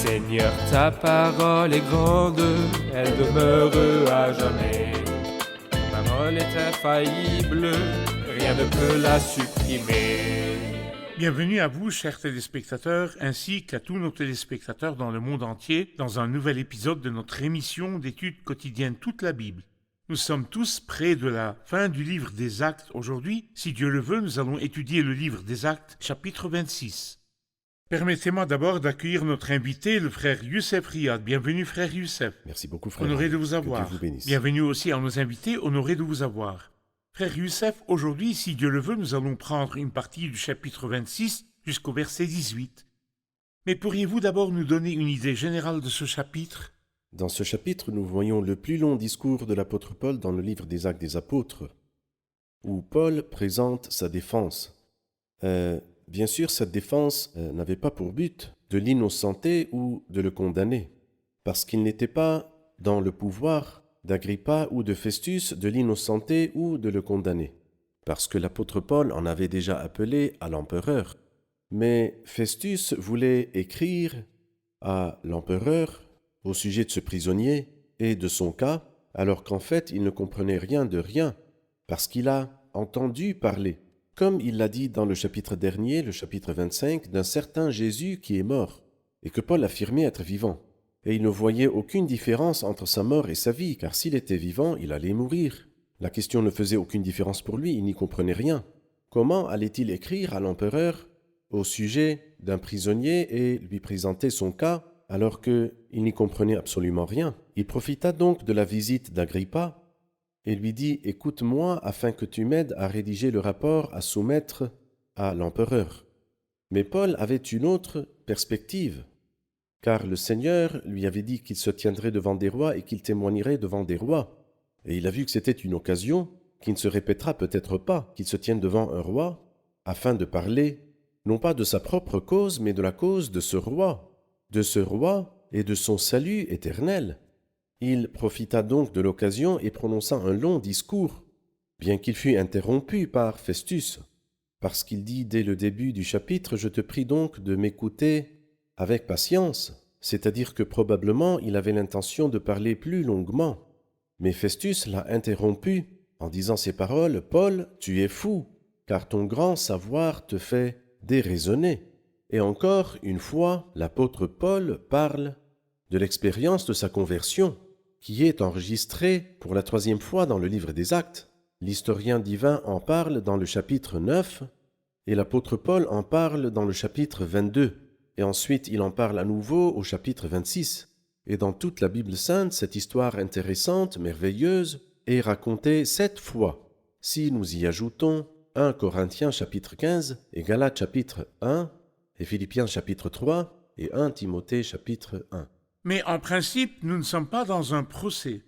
Seigneur, ta parole est grande, elle demeure à jamais. Ta parole est infaillible, rien ne peut la supprimer. Bienvenue à vous, chers téléspectateurs, ainsi qu'à tous nos téléspectateurs dans le monde entier, dans un nouvel épisode de notre émission d'études quotidiennes Toute la Bible. Nous sommes tous près de la fin du livre des Actes. Aujourd'hui, si Dieu le veut, nous allons étudier le livre des Actes, chapitre 26. Permettez-moi d'abord d'accueillir notre invité, le frère Youssef Riyad. Bienvenue, frère Youssef. Merci beaucoup, frère. Honoré de vous avoir. Que Dieu vous bénisse. Bienvenue aussi à nos invités, honoré de vous avoir. Frère Youssef, aujourd'hui, si Dieu le veut, nous allons prendre une partie du chapitre 26 jusqu'au verset 18. Mais pourriez-vous d'abord nous donner une idée générale de ce chapitre ? Dans ce chapitre, nous voyons le plus long discours de l'apôtre Paul dans le livre des Actes des Apôtres, où Paul présente sa défense. Bien sûr, cette défense n'avait pas pour but de l'innocenter ou de le condamner, parce qu'il n'était pas dans le pouvoir d'Agrippa ou de Festus de l'innocenter ou de le condamner, parce que l'apôtre Paul en avait déjà appelé à l'empereur. Mais Festus voulait écrire à l'empereur au sujet de ce prisonnier et de son cas, alors qu'en fait il ne comprenait rien de rien, parce qu'il a entendu parler, comme il l'a dit dans le chapitre dernier, le chapitre 25, d'un certain Jésus qui est mort, et que Paul affirmait être vivant. Et il ne voyait aucune différence entre sa mort et sa vie, car s'il était vivant, il allait mourir. La question ne faisait aucune différence pour lui, il n'y comprenait rien. Comment allait-il écrire à l'empereur au sujet d'un prisonnier et lui présenter son cas, alors qu'il n'y comprenait absolument rien? Il profita donc de la visite d'Agrippa et lui dit « Écoute-moi afin que tu m'aides à rédiger le rapport à soumettre à l'empereur. » Mais Paul avait une autre perspective, car le Seigneur lui avait dit qu'il se tiendrait devant des rois et qu'il témoignerait devant des rois. Et il a vu que c'était une occasion qui ne se répétera peut-être pas, qu'il se tienne devant un roi, afin de parler, non pas de sa propre cause, mais de la cause de ce roi et de son salut éternel. Il profita donc de l'occasion et prononça un long discours, bien qu'il fût interrompu par Festus, parce qu'il dit dès le début du chapitre « Je te prie donc de m'écouter avec patience », c'est-à-dire que probablement il avait l'intention de parler plus longuement. Mais Festus l'a interrompu en disant ces paroles « Paul, tu es fou, car ton grand savoir te fait déraisonner. » Et encore une fois, l'apôtre Paul parle de l'expérience de sa conversion, qui est enregistrée pour la 3e fois dans le livre des Actes. L'historien divin en parle dans le chapitre 9, et l'apôtre Paul en parle dans le chapitre 22. Et ensuite, il en parle à nouveau au chapitre 26. Et dans toute la Bible sainte, cette histoire intéressante, merveilleuse, est racontée 7 fois. Si nous y ajoutons 1 Corinthiens chapitre 15 et Galates chapitre 1 et Philippiens chapitre 3 et 1 Timothée chapitre 1. Mais en principe, nous ne sommes pas dans un procès.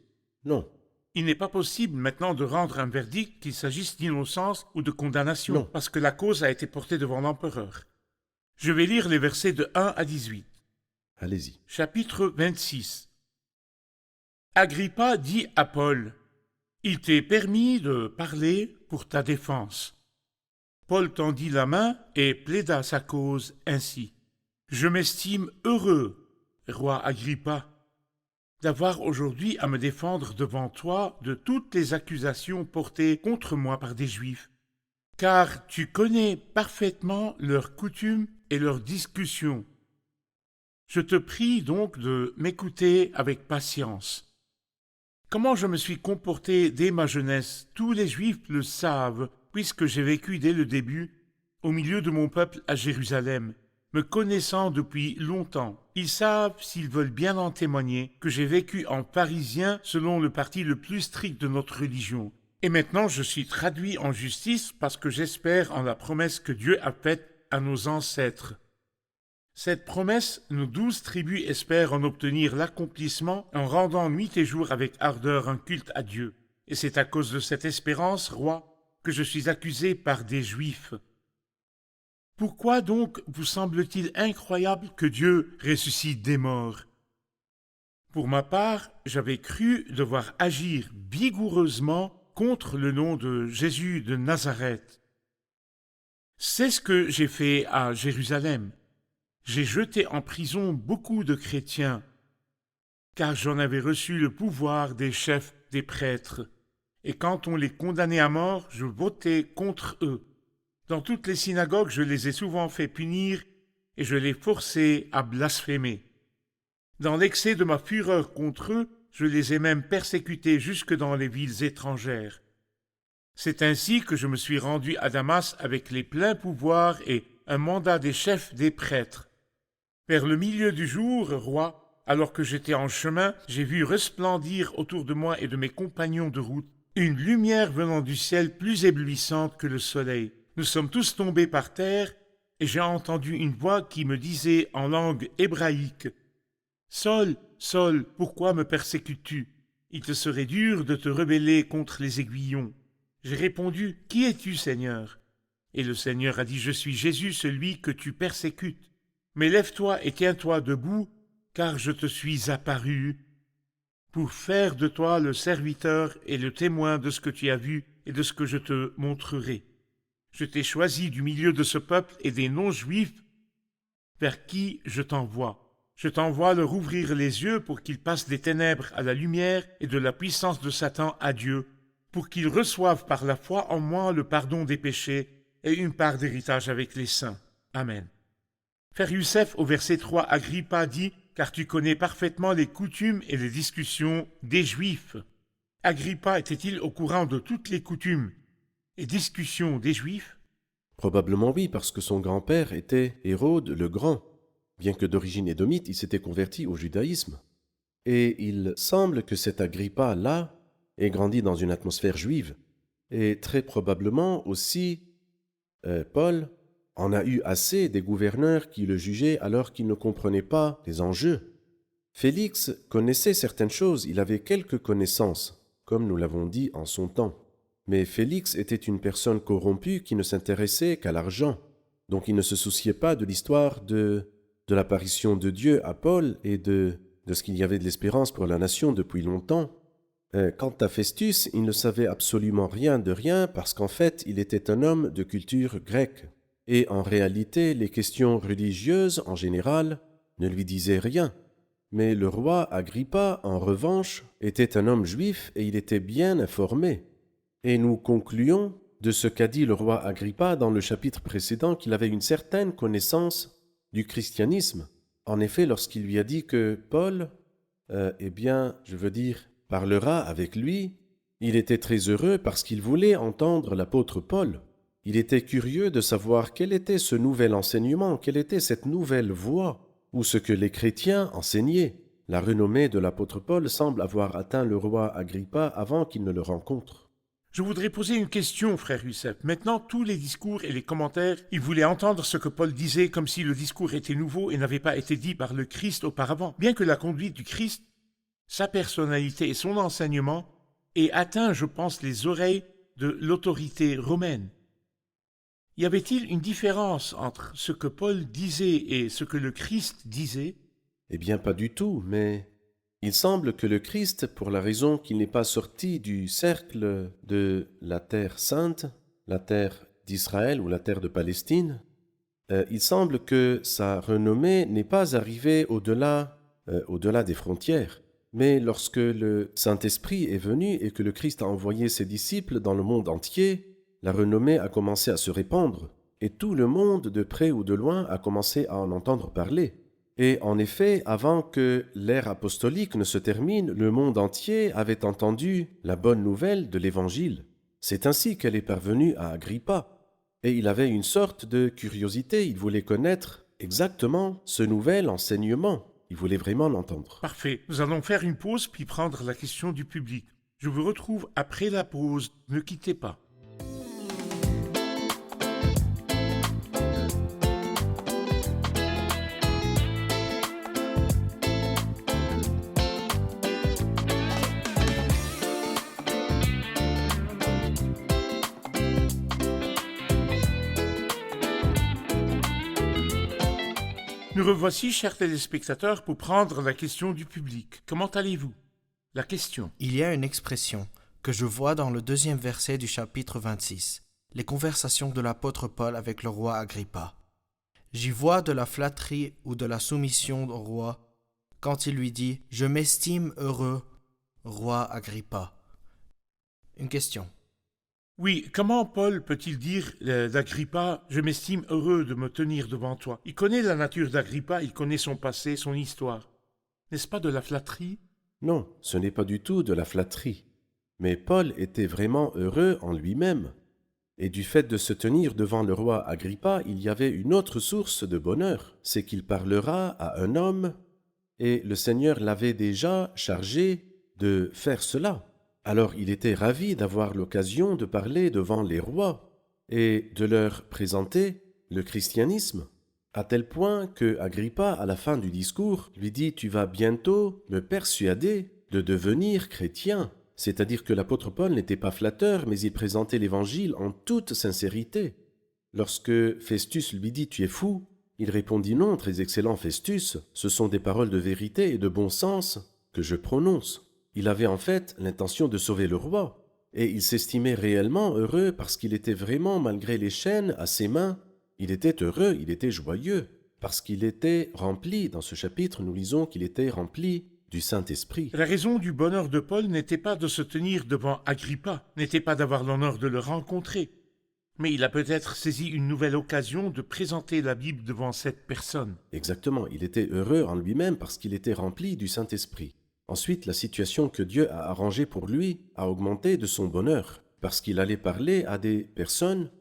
Non, Il n'est pas possible maintenant de rendre un verdict qu'il s'agisse d'innocence ou de condamnation, Non. parce que la cause a été portée devant l'empereur. Je vais lire les versets de 1 à 18. allez-y. Chapitre 26. Agrippa dit à Paul, « Il t'est permis de parler pour ta défense. » Paul tendit la main et plaida sa cause ainsi. « Je m'estime heureux, roi Agrippa, d'avoir aujourd'hui à me défendre devant toi de toutes les accusations portées contre moi par des Juifs, car tu connais parfaitement leurs coutumes et leurs discussions. Je te prie donc de m'écouter avec patience. Comment je me suis comporté dès ma jeunesse, tous les Juifs le savent, puisque j'ai vécu dès le début au milieu de mon peuple à Jérusalem. Me connaissant depuis longtemps, ils savent, s'ils veulent bien en témoigner, que j'ai vécu en pharisien selon le parti le plus strict de notre religion. Et maintenant je suis traduit en justice parce que j'espère en la promesse que Dieu a faite à nos ancêtres. Cette promesse, nos 12 tribus espèrent en obtenir l'accomplissement en rendant nuit et jour avec ardeur un culte à Dieu. Et c'est à cause de cette espérance, roi, que je suis accusé par des Juifs. Pourquoi donc vous semble-t-il incroyable que Dieu ressuscite des morts? Pour ma part, j'avais cru devoir agir vigoureusement contre le nom de Jésus de Nazareth. C'est ce que j'ai fait à Jérusalem. J'ai jeté en prison beaucoup de chrétiens, car j'en avais reçu le pouvoir des chefs des prêtres. Et quand on les condamnait à mort, je votais contre eux. Dans toutes les synagogues, je les ai souvent fait punir et je les forçais à blasphémer. Dans l'excès de ma fureur contre eux, je les ai même persécutés jusque dans les villes étrangères. C'est ainsi que je me suis rendu à Damas avec les pleins pouvoirs et un mandat des chefs des prêtres. Vers le milieu du jour, roi, alors que j'étais en chemin, j'ai vu resplendir autour de moi et de mes compagnons de route une lumière venant du ciel plus éblouissante que le soleil. Nous sommes tous tombés par terre et j'ai entendu une voix qui me disait en langue hébraïque « Saul, Saul, pourquoi me persécutes-tu? Il te serait dur de te rebeller contre les aiguillons. » J'ai répondu « Qui es-tu, Seigneur ?» Et le Seigneur a dit « Je suis Jésus, celui que tu persécutes. Mais lève-toi et tiens-toi debout, car je te suis apparu pour faire de toi le serviteur et le témoin de ce que tu as vu et de ce que je te montrerai. Je t'ai choisi du milieu de ce peuple et des non-juifs vers qui je t'envoie. Je t'envoie leur ouvrir les yeux pour qu'ils passent des ténèbres à la lumière et de la puissance de Satan à Dieu, pour qu'ils reçoivent par la foi en moi le pardon des péchés et une part d'héritage avec les saints. Amen. Frère Youssef, au verset 3, Agrippa dit « Car tu connais parfaitement les coutumes et les discussions des Juifs. » Agrippa était-il au courant de toutes les coutumes et discussions des Juifs? Probablement oui, parce que son grand-père était Hérode le Grand. Bien que d'origine édomite, il s'était converti au judaïsme. Et il semble que cet Agrippa-là ait grandi dans une atmosphère juive. Et très probablement aussi, Paul en a eu assez des gouverneurs qui le jugeaient alors qu'il ne comprenait pas les enjeux. Félix connaissait certaines choses, il avait quelques connaissances, comme nous l'avons dit en son temps. Mais Félix était une personne corrompue qui ne s'intéressait qu'à l'argent. Donc il ne se souciait pas de l'histoire de l'apparition de Dieu à Paul et de ce qu'il y avait de l'espérance pour la nation depuis longtemps. Quant à Festus, il ne savait absolument rien de rien parce qu'en fait, il était un homme de culture grecque. Et en réalité, les questions religieuses, en général, ne lui disaient rien. Mais le roi Agrippa, en revanche, était un homme juif et il était bien informé. Et nous concluons de ce qu'a dit le roi Agrippa dans le chapitre précédent qu'il avait une certaine connaissance du christianisme. En effet, lorsqu'il lui a dit que Paul, parlera avec lui, il était très heureux parce qu'il voulait entendre l'apôtre Paul. Il était curieux de savoir quel était ce nouvel enseignement, quelle était cette nouvelle voie, ou ce que les chrétiens enseignaient. La renommée de l'apôtre Paul semble avoir atteint le roi Agrippa avant qu'il ne le rencontre. Je voudrais poser une question, frère Youssef. Maintenant, tous les discours et les commentaires, ils voulaient entendre ce que Paul disait comme si le discours était nouveau et n'avait pas été dit par le Christ auparavant. Bien que la conduite du Christ, sa personnalité et son enseignement aient atteint, je pense, les oreilles de l'autorité romaine. Y avait-il une différence entre ce que Paul disait et ce que le Christ disait? Eh bien, pas du tout, mais il semble que le Christ, pour la raison qu'il n'est pas sorti du cercle de la terre sainte, la terre d'Israël ou la terre de Palestine, il semble que sa renommée n'est pas arrivée au-delà des frontières. Mais lorsque le Saint-Esprit est venu et que le Christ a envoyé ses disciples dans le monde entier, la renommée a commencé à se répandre, et tout le monde, de près ou de loin, a commencé à en entendre parler. Et en effet, avant que l'ère apostolique ne se termine, le monde entier avait entendu la bonne nouvelle de l'Évangile. C'est ainsi qu'elle est parvenue à Agrippa. Et il avait une sorte de curiosité, il voulait connaître exactement ce nouvel enseignement. Il voulait vraiment l'entendre. Parfait. Nous allons faire une pause puis prendre la question du public. Je vous retrouve après la pause. Ne quittez pas. Nous revoici, chers téléspectateurs, pour prendre la question du public. Comment allez-vous? La question. Il y a une expression que je vois dans le 2e verset du chapitre 26, les conversations de l'apôtre Paul avec le roi Agrippa. J'y vois de la flatterie ou de la soumission au roi, quand il lui dit « Je m'estime heureux, roi Agrippa ». Une question. Oui, comment Paul peut-il dire d'Agrippa « Je m'estime heureux de me tenir devant toi ». Il connaît la nature d'Agrippa, il connaît son passé, son histoire. N'est-ce pas de la flatterie? Non, ce n'est pas du tout de la flatterie. Mais Paul était vraiment heureux en lui-même. Et du fait de se tenir devant le roi Agrippa, il y avait une autre source de bonheur, c'est qu'il parlera à un homme, et le Seigneur l'avait déjà chargé de faire cela. Alors il était ravi d'avoir l'occasion de parler devant les rois et de leur présenter le christianisme, à tel point que Agrippa, à la fin du discours, lui dit « Tu vas bientôt me persuader de devenir chrétien ». C'est-à-dire que l'apôtre Paul n'était pas flatteur, mais il présentait l'Évangile en toute sincérité. Lorsque Festus lui dit « Tu es fou », il répondit « Non, très excellent Festus, ce sont des paroles de vérité et de bon sens que je prononce ». Il avait en fait l'intention de sauver le roi, et il s'estimait réellement heureux parce qu'il était vraiment, malgré les chaînes à ses mains, il était heureux, il était joyeux, parce qu'il était rempli, dans ce chapitre nous lisons qu'il était rempli du Saint-Esprit. La raison du bonheur de Paul n'était pas de se tenir devant Agrippa, n'était pas d'avoir l'honneur de le rencontrer, mais il a peut-être saisi une nouvelle occasion de présenter la Bible devant cette personne. Exactement, il était heureux en lui-même parce qu'il était rempli du Saint-Esprit. Ensuite, la situation que Dieu a arrangée pour lui a augmenté de son bonheur, parce qu'il allait parler à des personnes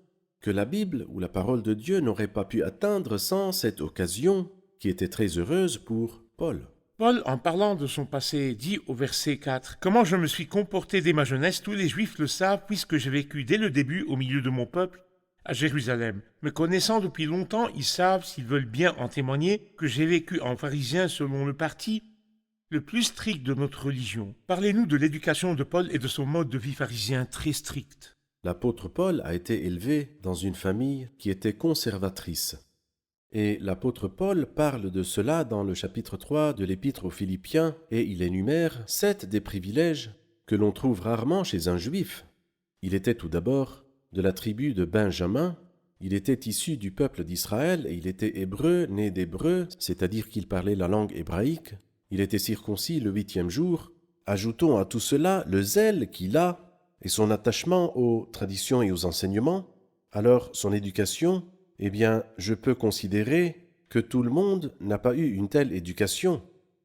que la Bible ou la parole de Dieu n'aurait pas pu atteindre sans cette occasion qui était très heureuse pour Paul. Paul, en parlant de son passé, dit au verset 4 « Comment je me suis comporté dès ma jeunesse, tous les Juifs le savent, puisque j'ai vécu dès le début au milieu de mon peuple, à Jérusalem. Me connaissant depuis longtemps, ils savent, s'ils veulent bien en témoigner, que j'ai vécu en pharisien selon le parti le plus strict de notre religion. Parlez-nous de l'éducation de Paul et de son mode de vie pharisien très strict. » L'apôtre Paul a été élevé dans une famille qui était conservatrice. Et l'apôtre Paul parle de cela dans le chapitre 3 de l'Épître aux Philippiens et il énumère 7 des privilèges que l'on trouve rarement chez un juif. Il était tout d'abord de la tribu de Benjamin, il était issu du peuple d'Israël et il était hébreu, né d'hébreu, c'est-à-dire qu'il parlait la langue hébraïque. Il était circoncis le 8e jour. Ajoutons à tout cela le zèle qu'il a et son attachement aux traditions et aux enseignements. Alors son éducation, eh bien, je peux considérer que tout le monde n'a pas eu une telle éducation,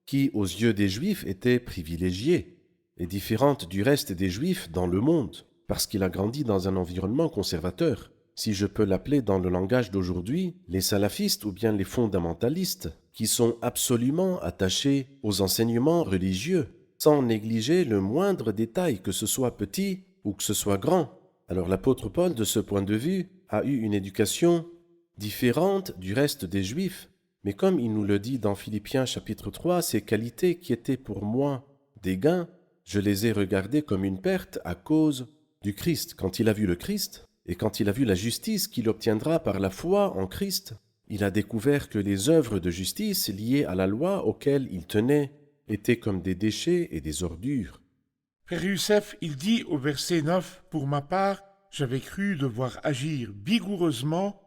qui, aux yeux des Juifs, était privilégiée et différente du reste des Juifs dans le monde, parce qu'il a grandi dans un environnement conservateur. Si je peux l'appeler dans le langage d'aujourd'hui, les salafistes ou bien les fondamentalistes, qui sont absolument attachés aux enseignements religieux, sans négliger le moindre détail, que ce soit petit ou que ce soit grand. Alors l'apôtre Paul, de ce point de vue, a eu une éducation différente du reste des Juifs. Mais comme il nous le dit dans Philippiens chapitre 3, ces qualités qui étaient pour moi des gains, je les ai regardées comme une perte à cause du Christ. Quand il a vu le Christ, et quand il a vu la justice qu'il obtiendra par la foi en Christ, il a découvert que les œuvres de justice liées à la loi auxquelles il tenait étaient comme des déchets et des ordures. Frère Youssef, il dit au verset 9 « Pour ma part, j'avais cru devoir agir vigoureusement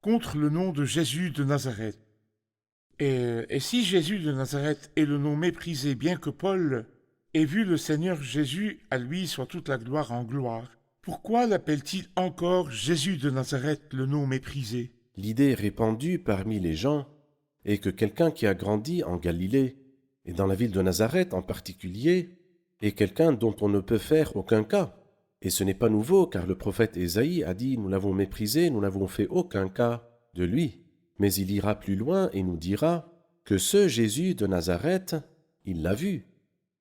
contre le nom de Jésus de Nazareth. » Et si Jésus de Nazareth est le nom méprisé, bien que Paul ait vu le Seigneur Jésus, à lui soit toute la gloire en gloire, pourquoi l'appelle-t-il encore Jésus de Nazareth, le nom méprisé? L'idée répandue parmi les gens est que quelqu'un qui a grandi en Galilée, et dans la ville de Nazareth en particulier, est quelqu'un dont on ne peut faire aucun cas. Et ce n'est pas nouveau, car le prophète Ésaïe a dit « Nous l'avons méprisé, nous n'avons fait aucun cas de lui ». Mais il ira plus loin et nous dira que ce Jésus de Nazareth, il l'a vu.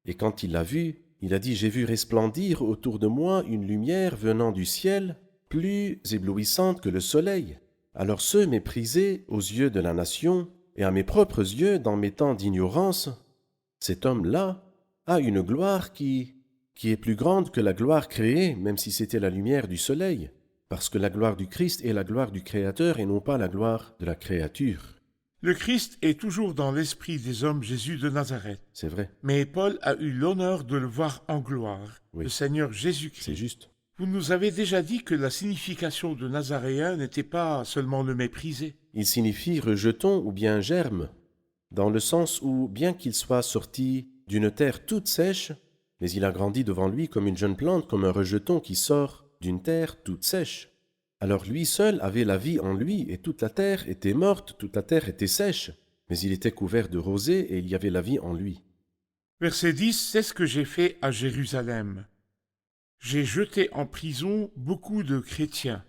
Et quand il l'a vu, il a dit « J'ai vu resplendir autour de moi une lumière venant du ciel, plus éblouissante que le soleil. » Alors ceux méprisés aux yeux de la nation, et à mes propres yeux dans mes temps d'ignorance, cet homme-là a une gloire qui est plus grande que la gloire créée, même si c'était la lumière du soleil, parce que la gloire du Christ est la gloire du Créateur et non pas la gloire de la créature. Le Christ est toujours dans l'esprit des hommes, Jésus de Nazareth. C'est vrai, Mais Paul a eu l'honneur de le voir en gloire, Oui. le Seigneur Jésus-Christ. c'est juste. Vous nous avez déjà dit que la signification de Nazaréen n'était pas seulement le mépriser. Il signifie rejeton ou bien germe, dans le sens où, bien qu'il soit sorti d'une terre toute sèche, mais il a grandi devant lui comme une jeune plante, comme un rejeton qui sort d'une terre toute sèche. Alors lui seul avait la vie en lui, et toute la terre était morte, toute la terre était sèche, mais il était couvert de rosée, et il y avait la vie en lui. Verset 10, c'est ce que j'ai fait à Jérusalem. J'ai jeté en prison beaucoup de chrétiens.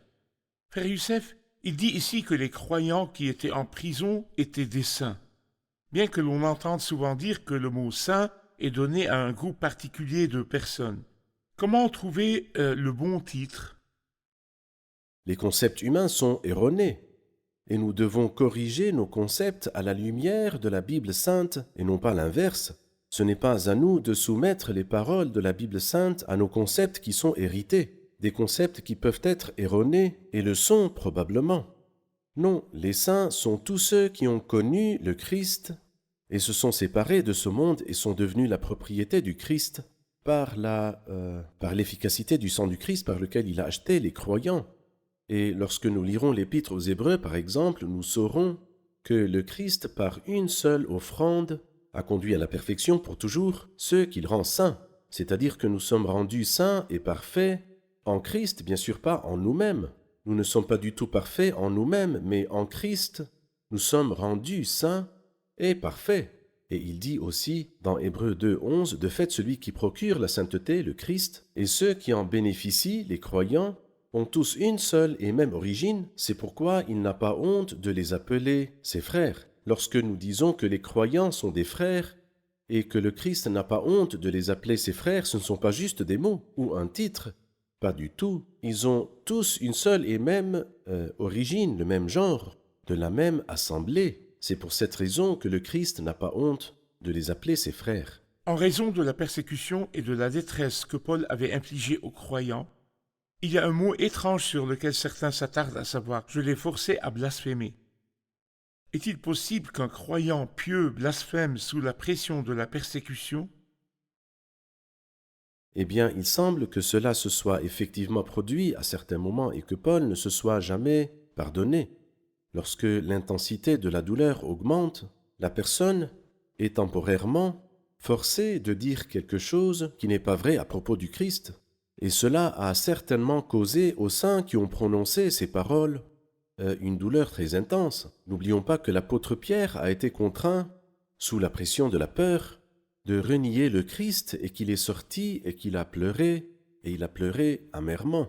Frère Youssef, il dit ici que les croyants qui étaient en prison étaient des saints, bien que l'on entende souvent dire que le mot saint est donné à un groupe particulier de personnes. Comment trouver le bon titre? Les concepts humains sont erronés, et nous devons corriger nos concepts à la lumière de la Bible sainte, et non pas l'inverse. Ce n'est pas à nous de soumettre les paroles de la Bible sainte à nos concepts qui sont hérités, des concepts qui peuvent être erronés, et le sont probablement. Non, les saints sont tous ceux qui ont connu le Christ et se sont séparés de ce monde et sont devenus la propriété du Christ par l'efficacité du sang du Christ par lequel il a acheté les croyants. Et lorsque nous lirons l'Épître aux Hébreux, par exemple, nous saurons que le Christ, par une seule offrande, a conduit à la perfection pour toujours ceux qu'il rend saints. C'est-à-dire que nous sommes rendus saints et parfaits en Christ, bien sûr pas en nous-mêmes. Nous ne sommes pas du tout parfaits en nous-mêmes, mais en Christ, nous sommes rendus saints et parfaits. Et il dit aussi dans Hébreux 2:11, de fait celui qui procure la sainteté, le Christ, et ceux qui en bénéficient, les croyants, ont tous une seule et même origine, c'est pourquoi il n'a pas honte de les appeler ses frères. Lorsque nous disons que les croyants sont des frères et que le Christ n'a pas honte de les appeler ses frères, ce ne sont pas juste des mots ou un titre, pas du tout. Ils ont tous une seule et même origine, le même genre, de la même assemblée. C'est pour cette raison que le Christ n'a pas honte de les appeler ses frères. En raison de la persécution et de la détresse que Paul avait infligée aux croyants, il y a un mot étrange sur lequel certains s'attardent, à savoir « je l'ai forcé à blasphémer ». Est-il possible qu'un croyant pieux blasphème sous la pression de la persécution? Eh bien, il semble que cela se soit effectivement produit à certains moments et que Paul ne se soit jamais pardonné. Lorsque l'intensité de la douleur augmente, la personne est temporairement forcée de dire quelque chose qui n'est pas vrai à propos du Christ. Et cela a certainement causé aux saints qui ont prononcé ces paroles une douleur très intense. N'oublions pas que l'apôtre Pierre a été contraint, sous la pression de la peur, de renier le Christ et qu'il est sorti et qu'il a pleuré, et il a pleuré amèrement.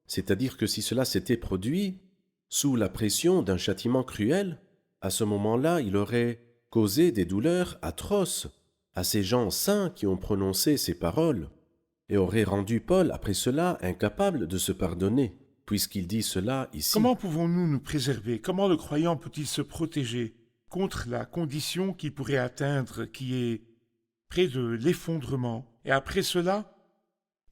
C'est-à-dire que si cela s'était produit sous la pression d'un châtiment cruel, à ce moment-là, il aurait causé des douleurs atroces à ces gens saints qui ont prononcé ces paroles et aurait rendu Paul, après cela, incapable de se pardonner, puisqu'il dit cela ici. Comment pouvons-nous nous préserver? Comment le croyant peut-il se protéger contre la condition qu'il pourrait atteindre, qui est près de l'effondrement? Et après cela,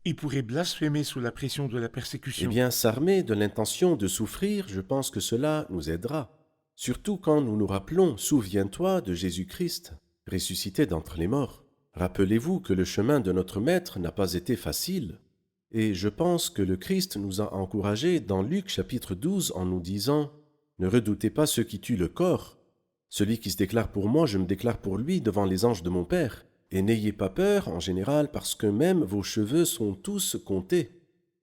il pourrait blasphémer sous la pression de la persécution. Eh bien, s'armer de l'intention de souffrir, je pense que cela nous aidera. Surtout quand nous nous rappelons, souviens-toi de Jésus-Christ, ressuscité d'entre les morts. Rappelez-vous que le chemin de notre Maître n'a pas été facile. Et je pense que le Christ nous a encouragés dans Luc chapitre 12 en nous disant « Ne redoutez pas ceux qui tuent le corps. Celui qui se déclare pour moi, je me déclare pour lui devant les anges de mon Père. Et n'ayez pas peur en général parce que même vos cheveux sont tous comptés.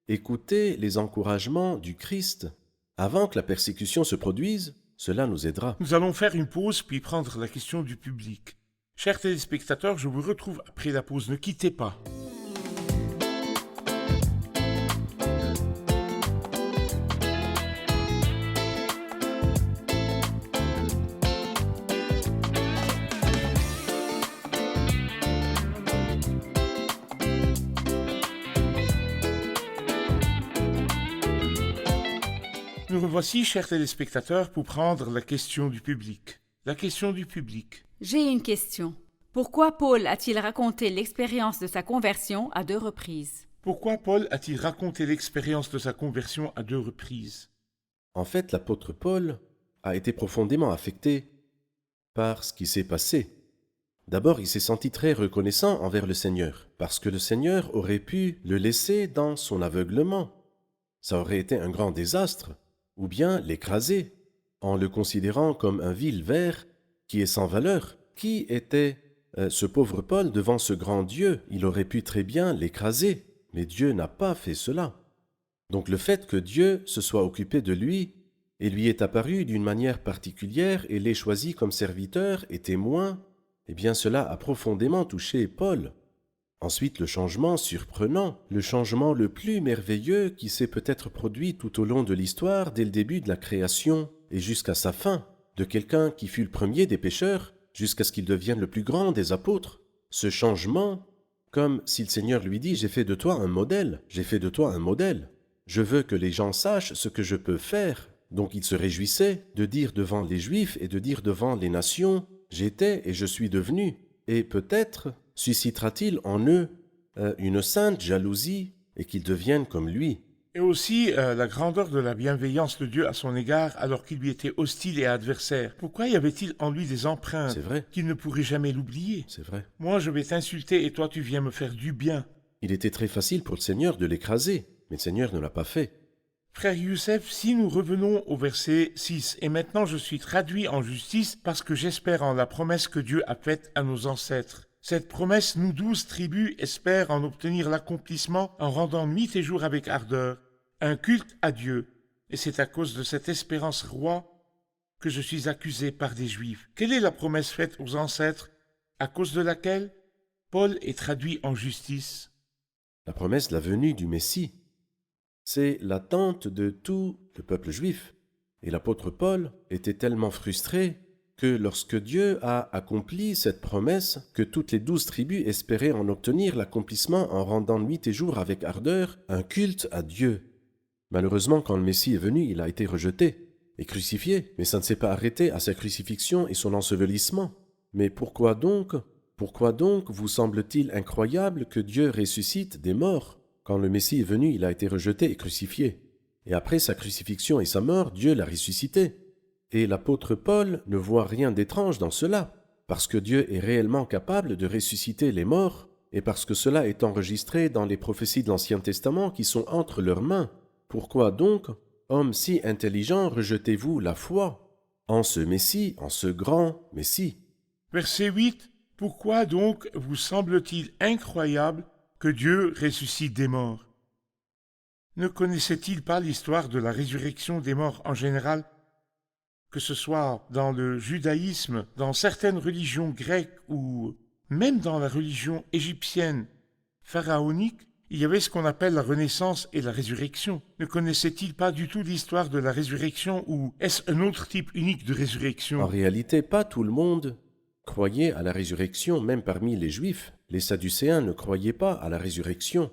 Écoutez les encouragements du Christ. Avant que la persécution se produise, cela nous aidera. » Nous allons faire une pause puis prendre la question du public. Chers téléspectateurs, je vous retrouve après la pause. Ne quittez pas. Nous revoici, chers téléspectateurs, pour prendre la question du public. La question du public. J'ai une question. Pourquoi Paul a-t-il raconté l'expérience de sa conversion à 2 reprises? Pourquoi Paul a-t-il raconté l'expérience de sa conversion à 2 reprises? En fait, l'apôtre Paul a été profondément affecté par ce qui s'est passé. D'abord, il s'est senti très reconnaissant envers le Seigneur, parce que le Seigneur aurait pu le laisser dans son aveuglement. Ça aurait été un grand désastre, ou bien l'écraser, en le considérant comme un vil ver qui est sans valeur. Qui était ce pauvre Paul devant ce grand Dieu? Il aurait pu très bien l'écraser, mais Dieu n'a pas fait cela. Donc le fait que Dieu se soit occupé de lui et lui est apparu d'une manière particulière et l'ait choisi comme serviteur et témoin, eh bien cela a profondément touché Paul. Ensuite, le changement surprenant, le changement le plus merveilleux qui s'est peut-être produit tout au long de l'histoire, dès le début de la création et jusqu'à sa fin, de quelqu'un qui fut le premier des pécheurs jusqu'à ce qu'il devienne le plus grand des apôtres. Ce changement, comme si le Seigneur lui dit « J'ai fait de toi un modèle, j'ai fait de toi un modèle. Je veux que les gens sachent ce que je peux faire. » Donc il se réjouissait de dire devant les Juifs et de dire devant les nations « J'étais et je suis devenu. » Et peut-être suscitera-t-il en eux une sainte jalousie et qu'ils deviennent comme lui. Et aussi la grandeur de la bienveillance de Dieu à son égard alors qu'il lui était hostile et adversaire. Pourquoi y avait-il en lui des empreintes C'est vrai, qu'il ne pourrait jamais l'oublier? c'est vrai. Moi je vais t'insulter et toi tu viens me faire du bien. Il était très facile pour le Seigneur de l'écraser, mais le Seigneur ne l'a pas fait. Frère Youssef, si nous revenons au verset 6, « Et maintenant je suis traduit en justice parce que j'espère en la promesse que Dieu a faite à nos ancêtres. Cette promesse, nous 12 tribus espèrent en obtenir l'accomplissement en rendant nuit et jour avec ardeur un culte à Dieu. Et c'est à cause de cette espérance, roi, que je suis accusé par des Juifs. Quelle est la promesse faite aux ancêtres, à cause de laquelle Paul est traduit en justice? La promesse de la venue du Messie, c'est l'attente de tout le peuple juif. Et l'apôtre Paul était tellement frustré que lorsque Dieu a accompli cette promesse, que toutes les 12 tribus espéraient en obtenir l'accomplissement en rendant nuit et jour avec ardeur un culte à Dieu. Malheureusement, quand le Messie est venu, il a été rejeté et crucifié, mais ça ne s'est pas arrêté à sa crucifixion et son ensevelissement. Mais pourquoi donc vous semble-t-il incroyable que Dieu ressuscite des morts? Quand le Messie est venu, il a été rejeté et crucifié. Et après sa crucifixion et sa mort, Dieu l'a ressuscité. Et l'apôtre Paul ne voit rien d'étrange dans cela, parce que Dieu est réellement capable de ressusciter les morts, et parce que cela est enregistré dans les prophéties de l'Ancien Testament qui sont entre leurs mains. Pourquoi donc, hommes si intelligents, rejetez-vous la foi en ce Messie, en ce grand Messie? Verset 8, « Pourquoi donc vous semble-t-il incroyable que Dieu ressuscite des morts? Ne connaissait-il pas l'histoire de la résurrection des morts en général, que ce soit dans le judaïsme, dans certaines religions grecques ou même dans la religion égyptienne pharaonique, il y avait ce qu'on appelle la renaissance et la résurrection. Ne connaissait-il pas du tout l'histoire de la résurrection ou est-ce un autre type unique de résurrection? En réalité, pas tout le monde croyait à la résurrection, même parmi les Juifs. Les Sadducéens ne croyaient pas à la résurrection.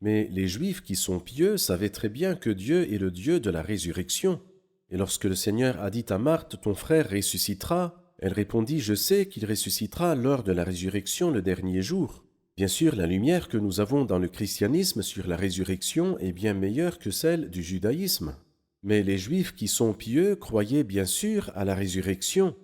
Mais les Juifs qui sont pieux savaient très bien que Dieu est le Dieu de la résurrection. Et lorsque le Seigneur a dit à Marthe, « Ton frère ressuscitera », elle répondit, « Je sais qu'il ressuscitera lors de la résurrection le dernier jour. » Bien sûr, la lumière que nous avons dans le christianisme sur la résurrection est bien meilleure que celle du judaïsme. Mais les Juifs qui sont pieux croyaient bien sûr à la résurrection.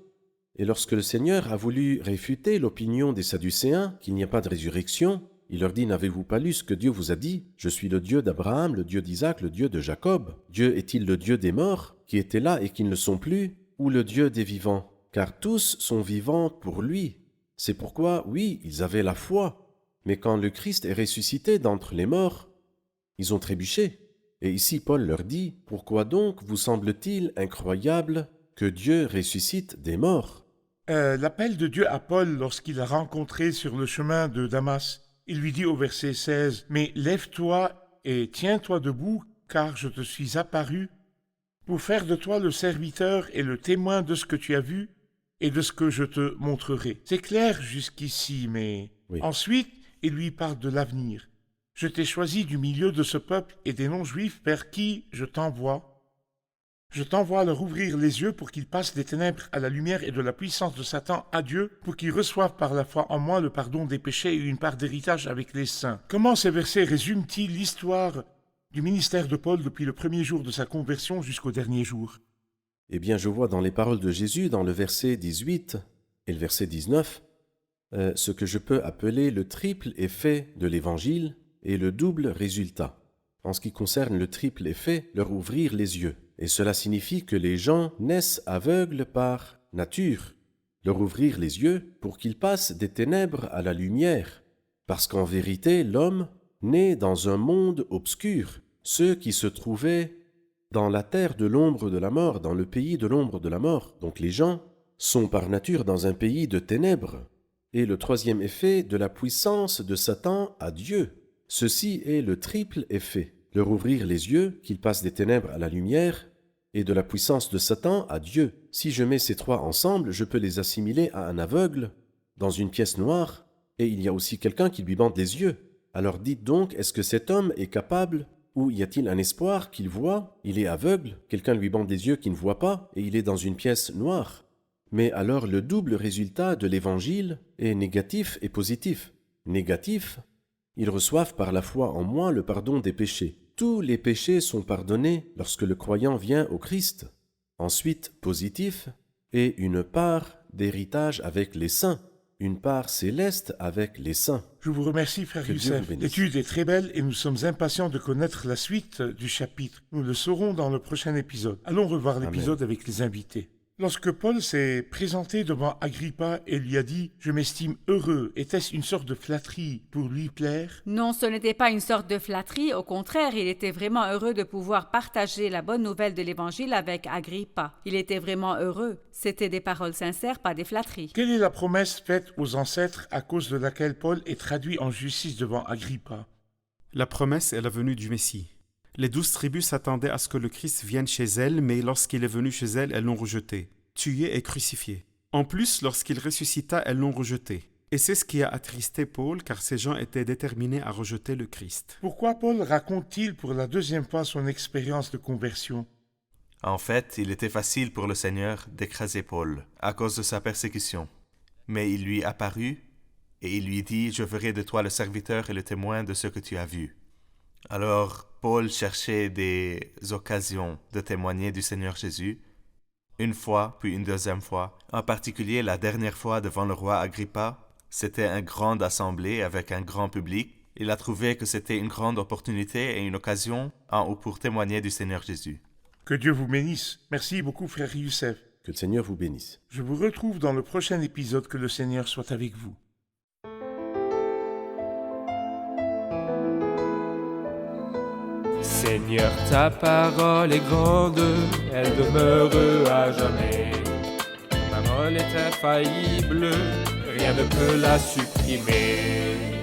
Et lorsque le Seigneur a voulu réfuter l'opinion des Sadducéens qu'il n'y a pas de résurrection, il leur dit, « N'avez-vous pas lu ce que Dieu vous a dit? Je suis le Dieu d'Abraham, le Dieu d'Isaac, le Dieu de Jacob. Dieu est-il le Dieu des morts, qui étaient là et qui ne le sont plus, ou le Dieu des vivants? Car tous sont vivants pour lui. » C'est pourquoi, oui, ils avaient la foi. Mais quand le Christ est ressuscité d'entre les morts, ils ont trébuché. Et ici, Paul leur dit, « Pourquoi donc vous semble-t-il incroyable que Dieu ressuscite des morts ?» L'appel de Dieu à Paul lorsqu'il l'a rencontré sur le chemin de Damas, il lui dit au verset 16, « Mais lève-toi et tiens-toi debout, car je te suis apparu pour faire de toi le serviteur et le témoin de ce que tu as vu et de ce que je te montrerai. » C'est clair jusqu'ici, mais Oui. ensuite, il lui parle de l'avenir. « Je t'ai choisi du milieu de ce peuple et des non-juifs vers qui je t'envoie. Je t'envoie à leur ouvrir les yeux pour qu'ils passent des ténèbres à la lumière et de la puissance de Satan à Dieu, pour qu'ils reçoivent par la foi en moi le pardon des péchés et une part d'héritage avec les saints. » Comment ces versets résument-ils l'histoire du ministère de Paul depuis le premier jour de sa conversion jusqu'au dernier jour? Eh bien, je vois dans les paroles de Jésus, dans le verset 18 et le verset 19, ce que je peux appeler le triple effet de l'Évangile et le double résultat. en ce qui concerne le triple effet, leur ouvrir les yeux. Et cela signifie que les gens naissent aveugles par nature, leur ouvrir les yeux pour qu'ils passent des ténèbres à la lumière. Parce qu'en vérité, l'homme naît dans un monde obscur, ceux qui se trouvaient dans la terre de l'ombre de la mort, dans le pays de l'ombre de la mort. Donc les gens sont par nature dans un pays de ténèbres. Et le troisième effet, de la puissance de Satan à Dieu. Ceci est le triple effet. Leur ouvrir les yeux, qu'ils passent des ténèbres à la lumière, et de la puissance de Satan à Dieu. Si je mets ces trois ensemble, je peux les assimiler à un aveugle dans une pièce noire, et il y a aussi quelqu'un qui lui bande les yeux. Alors dites donc, est-ce que cet homme est capable, ou y a-t-il un espoir qu'il voit? Il est aveugle, quelqu'un lui bande les yeux qui ne voit pas, et il est dans une pièce noire. Mais alors le double résultat de l'évangile est négatif et positif. Négatif, ils reçoivent par la foi en moi le pardon des péchés. Tous les péchés sont pardonnés lorsque le croyant vient au Christ. Ensuite, positif, et une part d'héritage avec les saints, une part céleste avec les saints. Je vous remercie, frère Que Dieu Youssef. vous bénisse. L'étude est très belle et nous sommes impatients de connaître la suite du chapitre. Nous le saurons dans le prochain épisode. Allons revoir l'épisode avec les invités. Lorsque Paul s'est présenté devant Agrippa et lui a dit « Je m'estime heureux », était-ce une sorte de flatterie pour lui plaire? Non, ce n'était pas une sorte de flatterie, au contraire, il était vraiment heureux de pouvoir partager la bonne nouvelle de l'Évangile avec Agrippa. Il était vraiment heureux. C'était des paroles sincères, pas des flatteries. Quelle est la promesse faite aux ancêtres à cause de laquelle Paul est traduit en justice devant Agrippa? La promesse est la venue du Messie. Les 12 tribus s'attendaient à ce que le Christ vienne chez elles, mais lorsqu'il est venu chez elles l'ont rejeté, tué et crucifié. En plus, lorsqu'il ressuscita, elles l'ont rejeté. Et c'est ce qui a attristé Paul, car ces gens étaient déterminés à rejeter le Christ. Pourquoi Paul raconte-t-il pour la deuxième fois son expérience de conversion? En fait, il était facile pour le Seigneur d'écraser Paul à cause de sa persécution. Mais il lui apparut et il lui dit « Je ferai de toi le serviteur et le témoin de ce que tu as vu ». Alors, Paul cherchait des occasions de témoigner du Seigneur Jésus, une fois, puis une deuxième fois. En particulier, la dernière fois devant le roi Agrippa, c'était une grande assemblée avec un grand public. Il a trouvé que c'était une grande opportunité et une occasion pour témoigner du Seigneur Jésus. Que Dieu vous bénisse. Merci beaucoup, frère Youssef. Que le Seigneur vous bénisse. Je vous retrouve dans le prochain épisode. Que le Seigneur soit avec vous. Seigneur, ta parole est grande, elle demeure à jamais. Ta parole est infaillible, rien ne peut la supprimer.